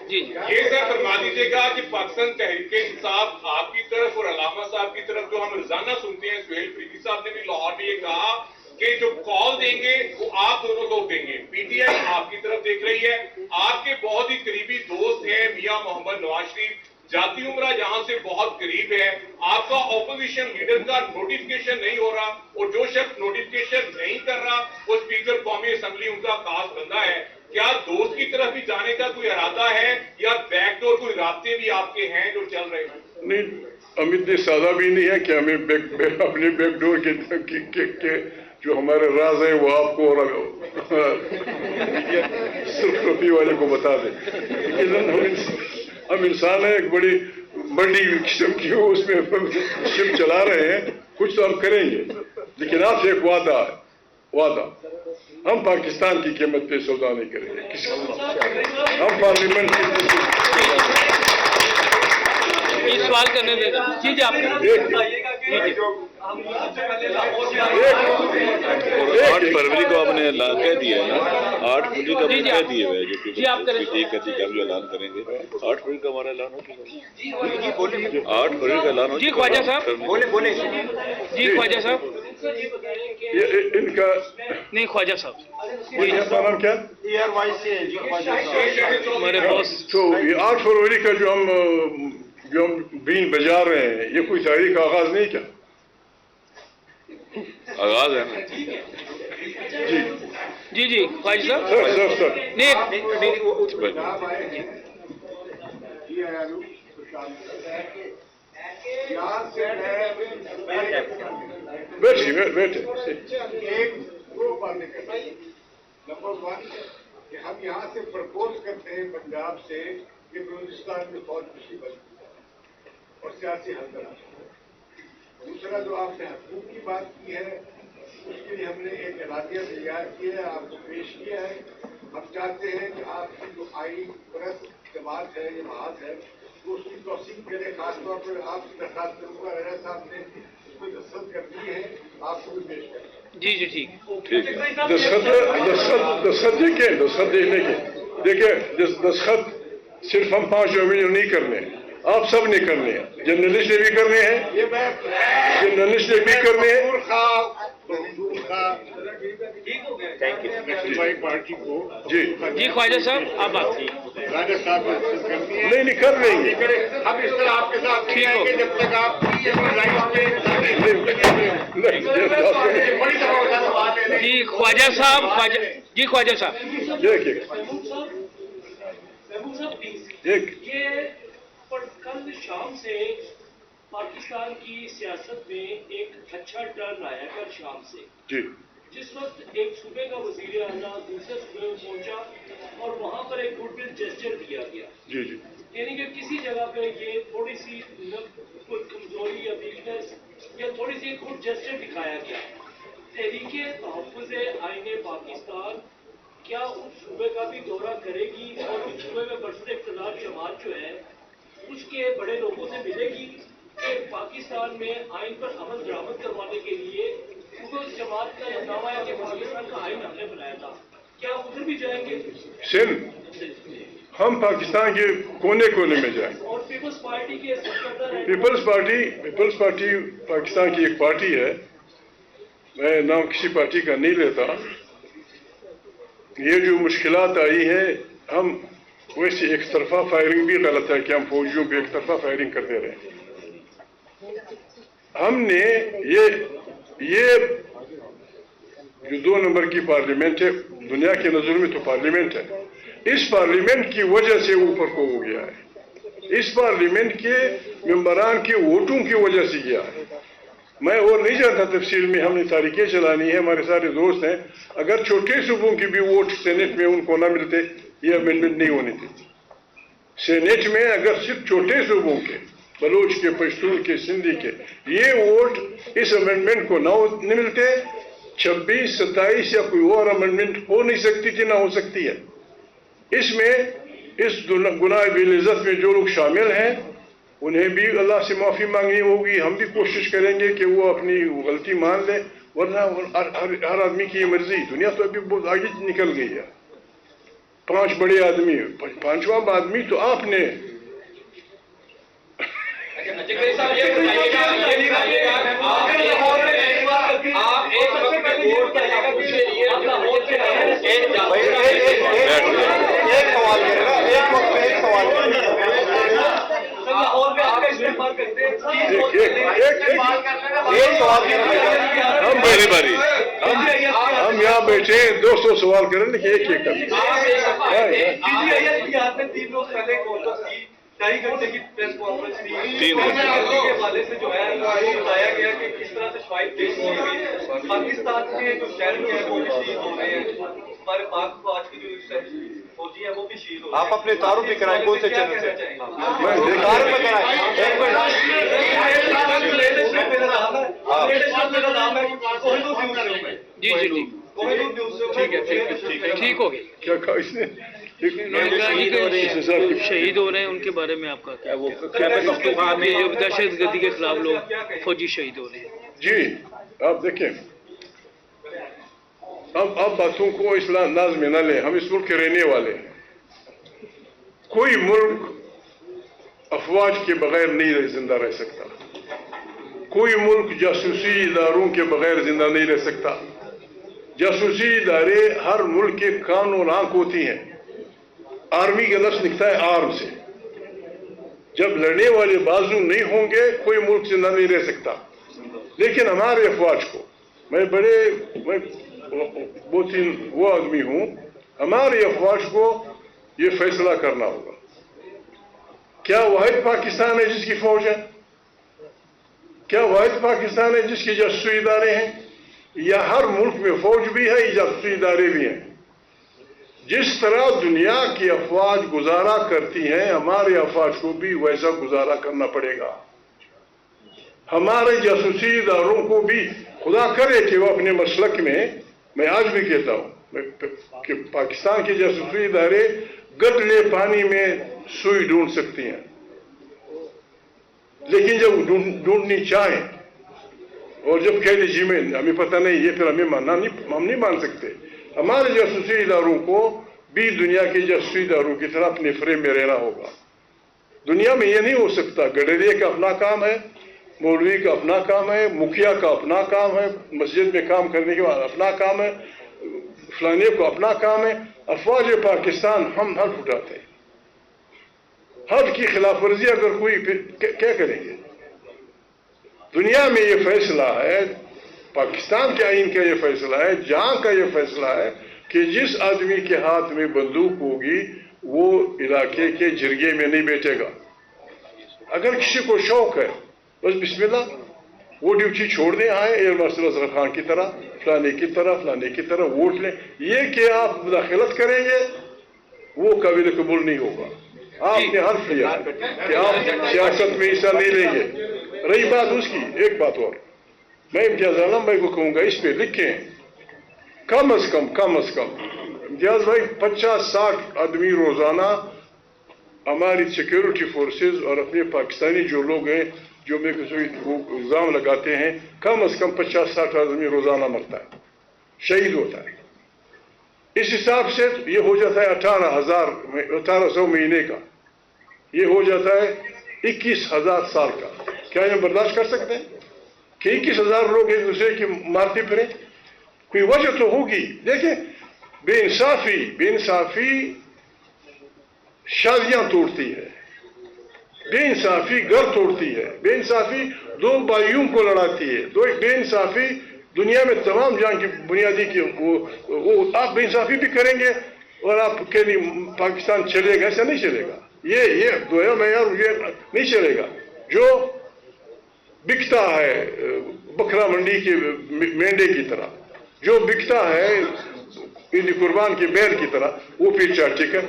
یہ سر فرما دیجیے گا کہ پاکستان تحریک انصاف آپ کی طرف اور علامہ صاحب کی طرف جو ہم روزانہ سنتے ہیں، سہیل فریدی صاحب نے بھی لاہور میں یہ کہا کہ جو کال دیں گے وہ آپ دونوں لوگ دیں گے. پی ٹی آئی آپ کی طرف دیکھ رہی ہے. آپ کے بہت ہی قریبی دوست ہیں میاں محمد نواز شریف، جاتی عمرہ یہاں سے بہت قریب ہے. آپ کا اپوزیشن لیڈر کا نوٹیفکیشن نہیں ہو رہا، اور جو شخص نوٹیفکیشن نہیں کر رہا وہ اسپیکر قومی اسمبلی ان کا خاص بندہ ہے. کیا دوست کی طرف بھی جانے کا کوئی ارادہ ہے یا بیک ڈور کوئی رابطے بھی آپ کے ہیں جو چل رہے ہیں؟ نہیں، ہم اتنے سادہ بھی نہیں ہے کہ ہمیں اپنے بیک ڈور کے جو ہمارے راز ہیں وہ آپ کو اور صرف ٹوپی والے کو بتا دیں. لیکن ہم انسان ہیں، ایک بڑی قسم کی اس میں شپ چلا رہے ہیں. کچھ تو ہم کریں گے، لیکن آپ سے ایک وعدہ ہے، ہم پاکستان کی قیمت پہ سودا نہیں کریں گے کسی کو. ہم پارلیمنٹ کی سوال کرنے دیں. جی آپ 8 فروری کو آپ نے اعلان کہہ دیا ہے نا، 8 فروری کا کہہ دیے ہوئے جو کہ ہم جو اعلان کریں گے 8 فروری کا ہمارا اعلان ہو چکا ہے. 8 فروری کا اعلان ہو چکا ہے. جی خواجہ صاحب بولے. جی خواجہ صاحب ان کا نہیں، خواجہ صاحب نام کیا ہمارے باس. تو یہ 8 فروری کا جو ہم بین بجا رہے ہیں، یہ کوئی تحریک کا آغاز نہیں کیا؟ آغاز ہے نا. جی خواجہ صاحب سر بیٹھے. نمبر 1 کہ ہم یہاں سے پرپوز کرتے ہیں پنجاب سے کہ بلوچستان میں فوج مصیبت اور سیاسی حل کرنا. دوسرا جو آپ نے حقوق کی بات کی ہے، اس کے لیے ہم نے ایک اعلامیہ تیار کیا ہے، آپ کو پیش کیا ہے. ہم چاہتے ہیں کہ آپ کی جو آئین پرست جماعت ہے، جماعت ہے، وہ اس کی توثیق کرے. خاص طور پر آپ کی درخواست کروں گا، رضا صاحب نے اس میں دستخط کرنی ہے، آپ کو بھی پیش کریں. جی ٹھیک. دستخط دیکھنے کے دیکھیے، دستخط صرف ہم 5 ملین نہیں کرنے، آپ سب نے کرنے ہیں. جرنلسٹ نے بھی کرنے ہیں، پارٹی کو جی خواجہ صاحب آپ بات راجہ صاحب نہیں کر لیں گے. ہم اس طرح آپ کے ساتھ ٹھیک ہے کہ جب تک آپ جی خواجہ صاحب جی خواجہ صاحب کل شام سے پاکستان کی سیاست میں ایک اچھا ٹرن آیا کل شام سے. جی جس وقت ایک صوبے کا وزیر اعلیٰ دوسرے صوبے میں پہنچا اور وہاں پر ایک گڈ ول جسچر دیا گیا. جی یعنی کہ کسی جگہ پہ یہ تھوڑی سی کوئی کمزوری یا ویکنیس یا تھوڑی سی گڈ جسچر دکھایا گیا. تحریک تحفظ آئین پاکستان کیا اس صوبے کا بھی دورہ کرے گی اور اس صوبے میں برسر اقتدار جماعت جو ہے اس کے بڑے لوگوں سے ملے گی کہ پاکستان میں آئین پر عمل درآمد کروانے کے لیے کیونکہ اس جماعت کا دعویٰ ہے کہ پاکستان کا آئین ہم نے بنایا تھا، کیا ادھر بھی جائیں گے؟ ہم پاکستان کے کونے کونے میں جائیں. اور پیپلز پارٹی کے سرکردہ پیپلز پارٹی پاکستان کی ایک پارٹی ہے، میں نام کسی پارٹی کا نہیں لیتا. یہ جو مشکلات آئی ہیں، ہم ویسے ایک طرفہ فائرنگ بھی غلط ہے کہ ہم فوجیوں پہ ایک طرفہ فائرنگ کرتے رہے. ہم نے یہ جو 2 نمبر کی پارلیمنٹ ہے، دنیا کے نظر میں تو پارلیمنٹ ہے، اس پارلیمنٹ کی وجہ سے اوپر کو ہو گیا ہے. اس پارلیمنٹ کے ممبران کے ووٹوں کی وجہ سے گیا ہے. میں اور نہیں جانتا تفصیل میں، ہم نے تاریخیں چلانی ہے، ہمارے سارے دوست ہیں. اگر چھوٹے صوبوں کی بھی ووٹ سینٹ میں ان کو نہ ملتے، یہ امینڈمنٹ نہیں ہونی تھی. سینٹ میں اگر صرف چھوٹے صوبوں کے، بلوچ کے، پشتون کے، سندھی کے، یہ ووٹ اس امینڈمنٹ کو نہ ملتے، 26، 27 یا کوئی اور امینڈمنٹ ہو نہیں سکتی تھی، نہ ہو سکتی ہے. اس میں اس گناہ بالعزت میں جو لوگ شامل ہیں انہیں بھی اللہ سے معافی مانگنی ہوگی. ہم بھی کوشش کریں گے کہ وہ اپنی غلطی مان لیں، ورنہ ہر آدمی کی یہ مرضی. دنیا تو ابھی بہت آگے نکل گئی ہے. 5 बड़े आदमी, 5वां आदमी तो आपने। हम यहाँ बैठे 200 सवाल करें कि एक एक करते। 3 रोज पहले 2.5 घंटे की प्रेस कॉन्फ्रेंस थी, 3 घंटे के हवाले से जो है वो बताया गया कि किस तरह से फाइट पेश की गई। पाकिस्तान के जो शहर हैं वो भी शहीद हो रहे हैं, हमारे पाक फौज के जो फौजी हैं वो भी शहीद हो रहे हैं। आप अपने तारों पे कराएं, कौन से चैनल से? तारों पे कराएं। एक मिनट, मेरा नाम है कोहिनूर न्यूज़ में। जी जी जी कोहिनूर न्यूज़ से। ठीक है ठीक हो गया। क्या कहा इसने? उन्होंने कहा जी कि शहीद हो रहे हैं, उनके बारे में आपका क्या? वो दहशत गर्दी के खिलाफ लोग फौजी शहीद हो रहे हैं। जी आप देखें, अब बातों को इस अंदाज में न लें। हम इस मुल्क के रहने वाले हैं। कोई मुल्क अफवाज के बगैर नहीं जिंदा रह सकता। कोई मुल्क जासूसी इदारों के बगैर जिंदा नहीं रह सकता। जासूसी इदारे हर मुल्क के कान और आंख होती हैं। आर्मी का लफ्ज निकलता है आर्म से। जब लड़ने वाले बाजू नहीं होंगे कोई मुल्क जिंदा नहीं रह सकता। लेकिन हमारे अफवाज को, मैं वो आदमी हूं, हमारे अफवाज को ये फैसला करना होगा, क्या वाहिद पाकिस्तान है जिसकी फौज है? क्या वाहिद पाकिस्तान है जिसके जासूसी इदारे हैं? या हर मुल्क में फौज भी है, जासूसी इदारे भी हैं? जिस तरह दुनिया की अफवाज गुजारा करती हैं, हमारे अफवाज को भी वैसा गुजारा करना पड़ेगा। हमारे जासूसी इदारों को भी खुदा करे कि वो अपने मसलक में, मैं आज भी कहता हूं कि पाकिस्तान के जासूसी इदारे गटले पानी में सुई ढूंढ सकती हैं, लेकिन जब ढूंढनी चाहें और जब कह लीजिए में हमें पता नहीं, ये फिर हम नहीं मान सकते। हमारे जासूसी इदारों को भी दुनिया के जासूसी इदारों की तरह अपने फ्रेम में रहना होगा। दुनिया में ये नहीं हो सकता, गडरिया का अपना काम है, मौलवी का अपना काम है, मुखिया का अपना काम है, मस्जिद में काम करने के बाद अपना काम है, फलाने को अपना काम है। अफवाज पाकिस्तान हम हल्फ उठाते हैं। हल्फ की खिलाफ वर्जी अगर कोई, क्या करेंगे? दुनिया में ये फैसला है, पाकिस्तान के आइन का ये फैसला है, जहां का ये फैसला है कि जिस आदमी के हाथ में बंदूक होगी वो इलाके के जिरगे में नहीं बैठेगा। अगर किसी को शौक है बस बिस्मिल्लाह, वो ड्यूटी छोड़ दें, आए एयर मार्शल अजहर खान की तरह, फलाने की तरह वोट लें। ये कि आप मुदाखलत करेंगे वो काबिल कबूल नहीं होगा। आपने हल्फ लिया कि आप सियासत में हिस्सा नहीं लेंगे। रही बात उसकी, एक बात और मैं इम्तियाज आलम भाई को कहूंगा, इस पे लिखें कम अज कम इम्तियाज भाई 50-60 आदमी रोजाना हमारी सिक्योरिटी फोर्सेस और अपने पाकिस्तानी जो लोग हैं जो में इल्जाम लगाते हैं, कम अज कम 50-60 आदमी रोजाना मरता है, शहीद होता है। इस हिसाब से ये हो जाता है 1800 महीने का, ये हो जाता है 21,000 साल का। क्या हम बर्दाश्त कर सकते हैं कि 21,000 लोग एक दूसरे की मारते फिरे? कोई वजह तो होगी। देखें, बेइंसाफी शादियां तोड़ती है, बेइंसाफी घर तोड़ती है, बेइंसाफी दो भाइयों को लड़ाती है, बेइंसाफी दुनिया में तमाम जान की बुनियादी की वो आप बेइंसाफी भी करेंगे और आपके लिए पाकिस्तान चलेगा? ऐसा नहीं चलेगा। ये दोया मैयार ये नहीं चलेगा। जो बिकता है बकरा मंडी के मेंढे की तरह, जो बिकता है ईद कुर्बान के बैल की तरह, वो फिर चाटेगा,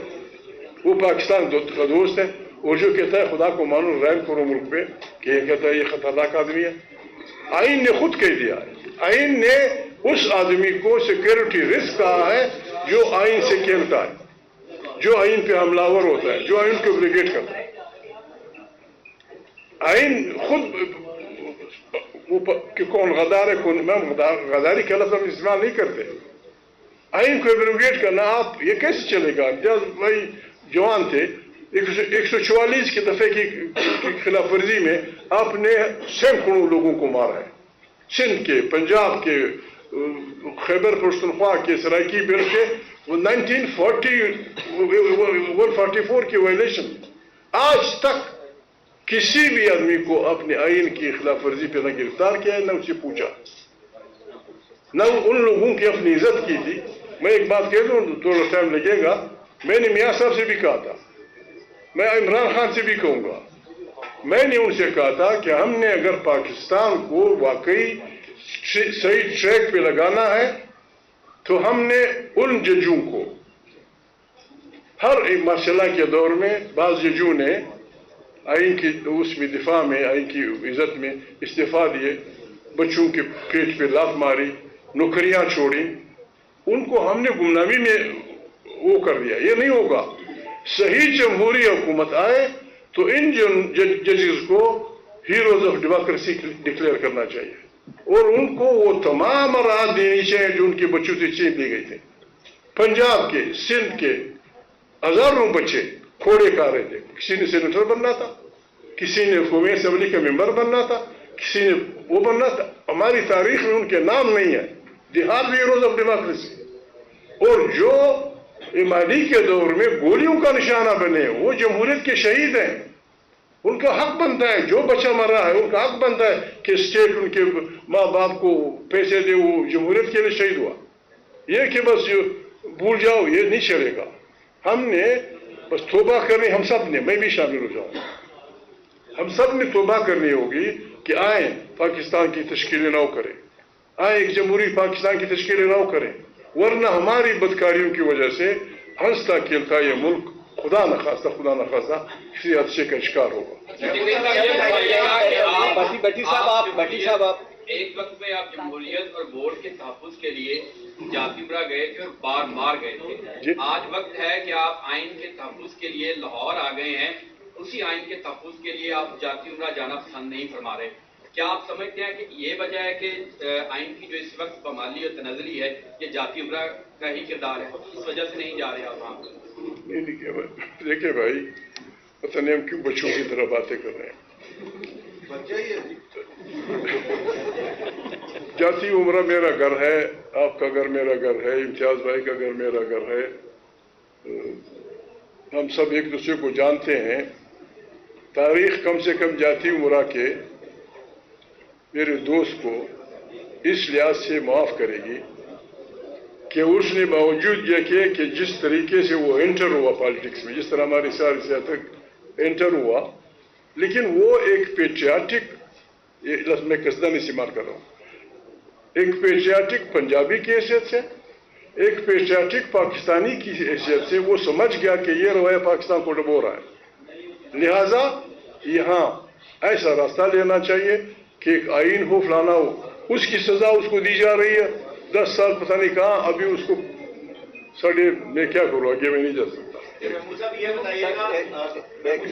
वो पाकिस्तान का दोस्त है। और जो कहता है खुदा को मानो, रहम करो मुल्क पे, कि ये कहता है ये खतरनाक आदमी है। आइन ने खुद कह दिया है, आइन ने उस आदमी को सिक्योरिटी रिस्क कहा है जो आइन से खेलता है, जो आइन पे हमलावर होता है, जो आइन को ब्रिगेड करता है। आइन खुद कि कौन गद्दार है, कौन, मैं गद्दारी का लफ्ज़ हम इस्तेमाल नहीं करते। आइन को एब्रोगेट करना, आप ये कैसे चलेगा? इम्तियाज भाई जवान थे, 144 के दफे की खिलाफ वर्जी में आपने सैकड़ों लोगों को मारा है। सिंध के, पंजाब के, खैबर पख्तूनख्वा के, सराइकी बिल के, वो 144 की वायलेशन। आज तक किसी भी आदमी को अपने आइन की खिलाफ वर्जी पे न गिरफ्तार किया है, न उससे पूछा, न उन लोगों की अपनी इज्जत की थी। मैं एक बात कह दूं, थोड़ा टाइम लगेगा, मैंने मियाँ साहब से भी कहा था, मैं इमरान खान से भी कहूंगा, मैंने उनसे कहा था कि हमने अगर पाकिस्तान को वाकई सही ट्रैक पे लगाना है तो हमने उन जजों को, हर एक मार्शल के दौर में बाज जजों ने आइन की उसमें दिफा में, आइन की इज्जत में इस्तीफा दिए, बच्चों के पेट पे लात मारी, नौकरियां छोड़ी, उनको हमने गुमनामी में वो कर दिया। ये नहीं होगा। सही जमहूरी हुकूमत आए तो इन जजेस को हीरोज ऑफ डेमोक्रेसी डिक्लेयर करना चाहिए और उनको वो तमाम राहत देनी चाहिए जो उनके बच्चों से छीन ली गई थी। पंजाब के, सिंध के हजारों बच्चे खोड़े खा रहे थे, किसी ने सेनेटर बनना था, किसी ने कौमी असेंबली का मेंबर बनना था, किसी ने वो बनना था। हमारी तारीख में उनके नाम नहीं है। They are heroes of democracy. और जो इमादी के दौर में गोलियों का निशाना बने, वो जमहूरियत के शहीद हैं, उनका हक बनता है। जो बच्चा मर रहा है उनका हक बनता है कि स्टेट उनके माँ बाप को पैसे दे, वो जमहूरियत के लिए शहीद हुआ। ये कि बस भूल जाओ, ये नहीं चलेगा। हमने बस तौबा करनी, हम सब ने, मैं भी शामिल हो जाऊँ, हम सब ने तौबा करनी होगी कि आए पाकिस्तान की तश्कील नौ करें, आए एक जमहूरी पाकिस्तान की तश्कील नौ करें, वरना हमारी बदकारियों की वजह से हंसता खेलता ये मुल्क खुदा न खास्ता किसी हादसे का शिकार होगा। भट्टी साहब आप एक वक्त में आप जमहूरियत और वोट के तहफ्फुज़ के लिए जातिमरा गए थे और बार मार गए थे। आज वक्त है कि आप आइन के तहफ्फुज़ के लिए लाहौर आ गए हैं, उसी आइन के तहफ्फुज़ के लिए आप जातिमरा जाना पसंद नहीं फरमा रहे। क्या आप समझते हैं कि ये वजह है कि आइन की जो इस वक्त बमाली और तनज़ली है ये जातिमरा का ही किरदार है, इस वजह से नहीं जा रहे आप वहाँ? देखिए भाई, पता नहीं हम क्यों बच्चों की तरह बातें कर रहे हैं। जाति उम्रा मेरा घर है, आपका घर मेरा घर है, इम्तियाज भाई का घर मेरा घर है, हम सब एक दूसरे को जानते हैं। तारीख कम से कम जाति उम्रा के मेरे दोस्त को इस लिहाज से माफ करेगी कि उसने बावजूद ये किए कि जिस तरीके से वो एंटर हुआ पॉलिटिक्स में, जिस तरह हमारी सारी सियासत एंटर हुआ, लेकिन वो एक पेट्रियाटिक, ये लफ्ज़ मैं कसदन इस्तेमाल कर रहा हूँ, एक पेट्रियाटिक पंजाबी की हैसियत से, एक पेट्रियाटिक पाकिस्तानी की हैसियत से वो समझ गया कि ये रवैया पाकिस्तान को डुबो रहा है। लिहाजा यहाँ ऐसा रास्ता लेना चाहिए कि एक आइन हो, फलाना हो, उसकी सजा उसको दी जा रही है। 10 साल पता नहीं कहाँ, अभी उसको सड़े, मैं क्या करूँ, आगे मैं नहीं जा सकता। महमूद साहब ये बताइएगा,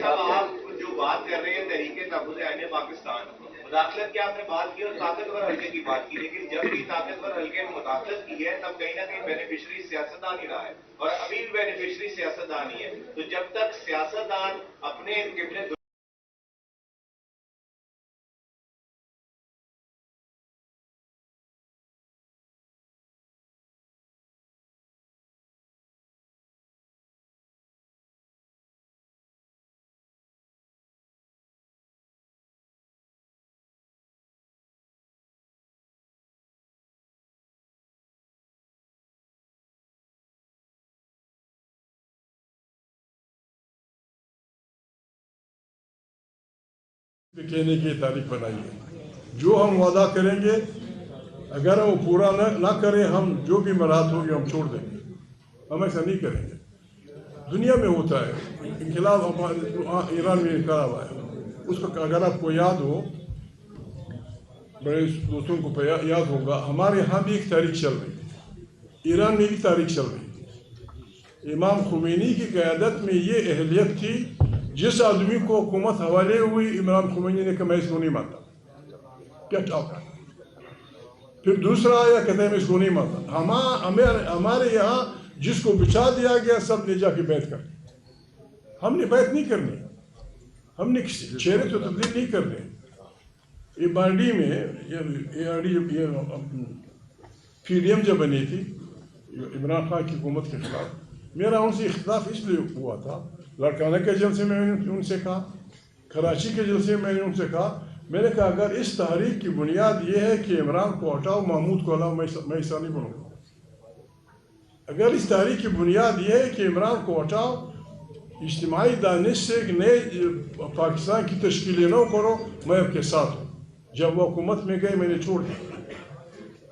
आप जो बात कर रहे हैं तहरीके तहफ़्फ़ुज़ आइन पाकिस्तान, मुदाखलत की आपने बात की और ताकतवर हल्के की बात की, लेकिन जब भी ताकतवर हल्के में मुदाखलत की है तब कहीं ना कहीं बेनिफिशरी सियासतदान ही रहा है और अभी भी बेनिफिशरी सियासतदान ही है। तो जब तक सियासतदान अपने किबले कहने की तारीख बनाई है। जो हम वादा करेंगे अगर वो पूरा ना करें, हम जो भी मराहत होगी हम छोड़ देंगे, हम ऐसा नहीं करेंगे। दुनिया में होता है, इनकलाब ईरान में इनकलाब आया, उसको अगर आपको याद हो, बड़े दोस्तों को याद होगा, हमारे यहाँ भी एक तारीख चल रही थी, ईरान में भी तारीख चल रही थी। इमाम खुमैनी की क़यादत में ये अहलियत थी, जिस आदमी को हुकूमत हवाले हुई, इमाम खुमैनी ने कहा मैं इसको नहीं मानता, गेट आउट। फिर दूसरा आया कहते हैं इसको नहीं मानता। हमारे यहाँ जिसको बिछा दिया गया सब ले जाके बैठ कर, हमने बैठ नहीं करनी, हमने चेहरे तो तब्दील नहीं करने। ये बारडी में ये PDM जब बनी थी इमरान खान की हुकूमत के खिलाफ, मेरा उनसे इख्तिलाफ इसलिए हुआ था, लड़काना के जलसे में मैंने उनसे कहा, कराची के जलसे में मैंने उनसे कहा, मैंने कहा अगर इस तहरीक की बुनियाद ये है कि इमरान को हटाओ महमूद को हटाओ, मैं ऐसा नहीं बनूंगा। अगर इस तहरीक की बुनियाद ये है कि इमरान को हटाओ, इज्तिमाई दानिश से एक नए पाकिस्तान की तश्कील न करो, मैं आपके साथ हूँ। जब वो हुकूमत में गए मैंने छोड़ दिया।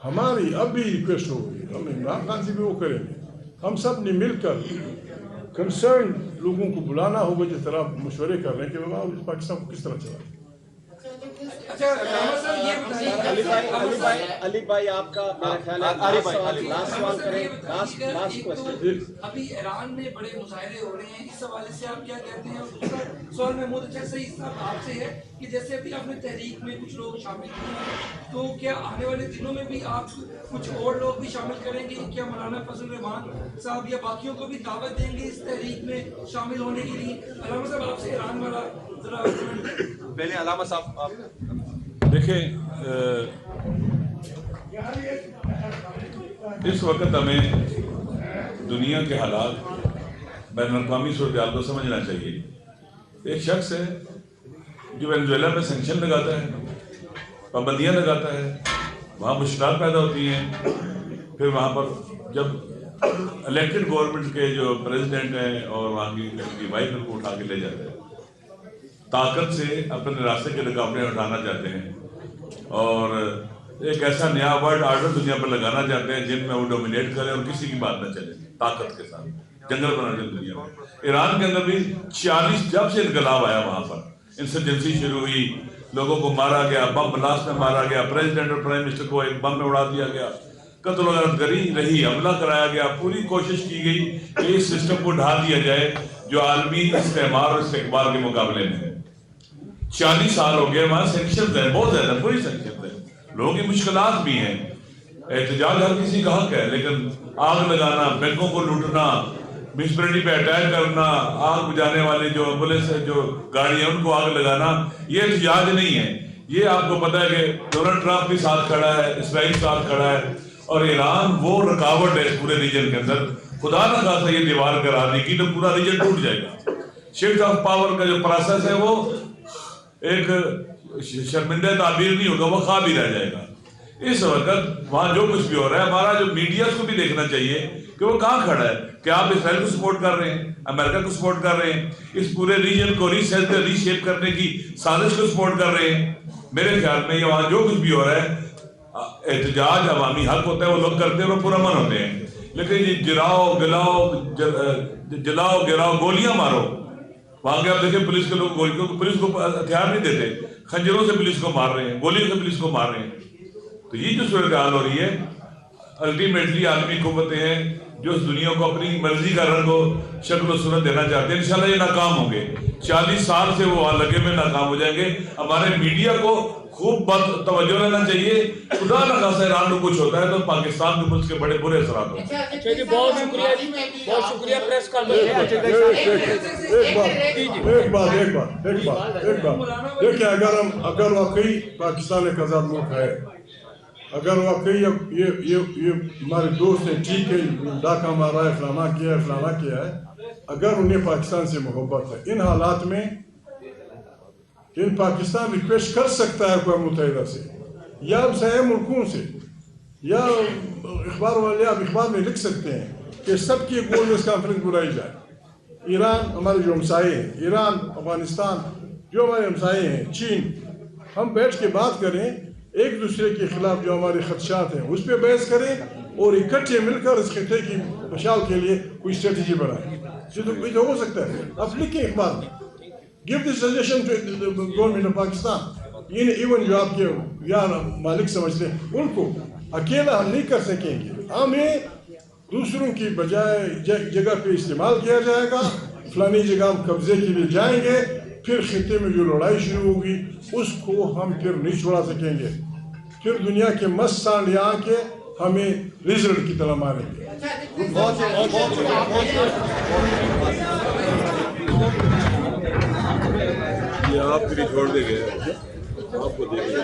हमारी अब भी रिक्वेस्ट होगी, हम इमरान खान से भी वो करेंगे, हम सब ने मिलकर कंसर्न लोगों को बुलाना होगा जिस तरह मशवरे कर रहे हैं कि पाकिस्तान को किस तरह चलाए। अच्छा ये अली भाई आपका मेरा ख्याल है लास्ट सवाल करें, लास्ट क्वेश्चन। अभी ईरान में बड़े मुजाहरे हो रहे हैं, इस हवाले से आप क्या कहते हैं? और दूसरा सवाल महमूद अच्छा सही आपसे है कि जैसे अभी आपने तहरीक में कुछ लोग शामिल किए हैं, तो क्या आने वाले दिनों में भी आप कुछ और लोग भी शामिल करेंगे? क्या मौलाना फजल रहमान साहब या बाकियों को भी दावत देंगे इस तहरीक में शामिल होने के लिए? अलामा साहब आपसे ईरान वाला जरा पहले अलामा साहब आप देखें, इस वक्त हमें दुनिया के हालात, बैनुल-अक़वामी सूरत-ए-हाल को समझना चाहिए। एक शख्स है जो वेनेजुएला में सैंक्शन लगाता है, पाबंदियाँ लगाता है, वहाँ मुश्किलात पैदा होती हैं। फिर वहाँ पर जब इलेक्टेड गवर्नमेंट के जो प्रेसिडेंट हैं और वहाँ की वाइफ उनको उठा के ले जाते हैं, ताकत से अपने रास्ते के रुकावटें उठाना चाहते हैं और एक ऐसा नया वर्ल्ड आर्डर दुनिया पर लगाना चाहते हैं जिनमें वो डोमिनेट करें और किसी की बात न चले, ताकत के साथ जंगल बना दें दुनिया में। ईरान के अंदर भी 40 जब से इनकलाब आया वहाँ पर इंसर्जेंसी शुरू हुई, लोगों को मारा गया, बम ब्लास्ट में मारा गया, प्रेसिडेंट और प्राइम मिनिस्टर को एक बम में उड़ा दिया गया, कत्ल वगैरह करी रही, हमला कराया गया। पूरी कोशिश की गई कि इस सिस्टम को ढा दिया जाए जो आलमी इस्तेमार और इस्तेकबार के मुकाबले में है। 40 साल हो गए, वहाँ सेंक्शन है, बहुत ज्यादा पूरी सेंक्शन है, लोगों की मुश्किलात भी हैं। एहतजाज हर किसी का हक है, लेकिन आग लगाना, बैंकों को लूटना, म्यूनिसिपैलिटी पे अटैक करना, आग बुझाने वाले जो एम्बुलेंस है, जो गाड़ी है, उनको आग लगाना, ये एहतजाज नहीं है। ये आपको पता है कि डोनाल्ड ट्रंप भी साथ खड़ा है, इसराइल साथ खड़ा है, और ईरान वो रुकावट है इस पूरे रीजन के अंदर। खुदा न खासा ये दीवार करा दी कि तो पूरा रीजन टूट जाएगा। शिफ्ट ऑफ पावर का जो प्रोसेस है वो एक शर्मिंदा ताबीर नहीं होगा, वो ख्वाब ही रह जाएगा। इस वक्त वहाँ जो कुछ भी हो रहा है, हमारा जो मीडिया को भी देखना चाहिए कि वो कहाँ खड़ा है। क्या आप इसराइल को सपोर्ट कर रहे हैं, अमेरिका को सपोर्ट कर रहे हैं, इस पूरे रीजन को रीशेप करने की साजिश को सपोर्ट कर रहे हैं? मेरे ख्याल में ये वहाँ जो कुछ भी हो रहा है, एहतजाज अवामी हक होता है, वो लोग करते हैं, वो पुरअमन होते हैं। लेकिन ये जलाओ गिराओ गोलियां मारो, वहां के आप देखें पुलिस के लोग पुलिस को हथियार नहीं देते, खंजरों से पुलिस को मार रहे हैं, गोलियों से पुलिस को मार रहे हैं। तो ये जो सूरत हाल हो रही है, अल्टीमेटली आदमी कुव्वतें हैं जो इस दुनिया को अपनी मर्जी का रंग और शक्ल और सूरत देना चाहते हैं। इंशाल्लाह ये नाकाम होंगे, 40 साल से वो वहां लगे में नाकाम हो जाएंगे। हमारे मीडिया को खूब तवज्जो रहना चाहिए। खुदा न खासा ईरान में कुछ होता है तो पाकिस्तान के मुल्क के बड़े बुरे असरात होते हैं। बहुत शुक्रिया जी, बहुत शुक्रिया प्रेस का। एक बात देखिए, अगर वाकई पाकिस्तान एक आजाद मुल्क है, अगर वाकई ये हमारे दोस्त हैं, ठीक है, डाका मारा है, फलाना किया है, अगर उन्हें पाकिस्तान से मोहब्बत है, इन हालात में इन पाकिस्तान रिक्वेस्ट कर सकता है अक़वाम मुत्तहिदा से या सह मुल्कों से, या अखबार वाले आप अखबार में लिख सकते हैं कि सबकी एक वर्ल्ड कॉन्फ्रेंस बुलाई जाए। ईरान हमारे जो हमसाए हैं, ईरान, अफगानिस्तान जो हमारे हमसाए हैं, चीन, हम बैठ के बात करें, एक दूसरे के खिलाफ जो हमारे खदशात हैं उस पर बहस करें और इकट्ठे मिलकर इस खिते की बचाव के लिए कोई स्ट्रेटजी बनाएं। तो हो सकता है, आप लिखें अखबार में, give this suggestion to government of Pakistan. Even जो आपके या मालिक समझते हैं, उनको अकेला हम नहीं कर सकेंगे, हमें दूसरों की बजाय जगह पे इस्तेमाल किया जाएगा। फलानी जगह हम कब्जे के लिए जाएंगे, फिर खिते में जो लड़ाई शुरू होगी उसको हम फिर नहीं छुड़ा सकेंगे। फिर दुनिया के मस्त सांड यहाँ आके हमें रिजल्ट की तरह मारेंगे। ये आप फिर छोड़ देंगे आपको देंगे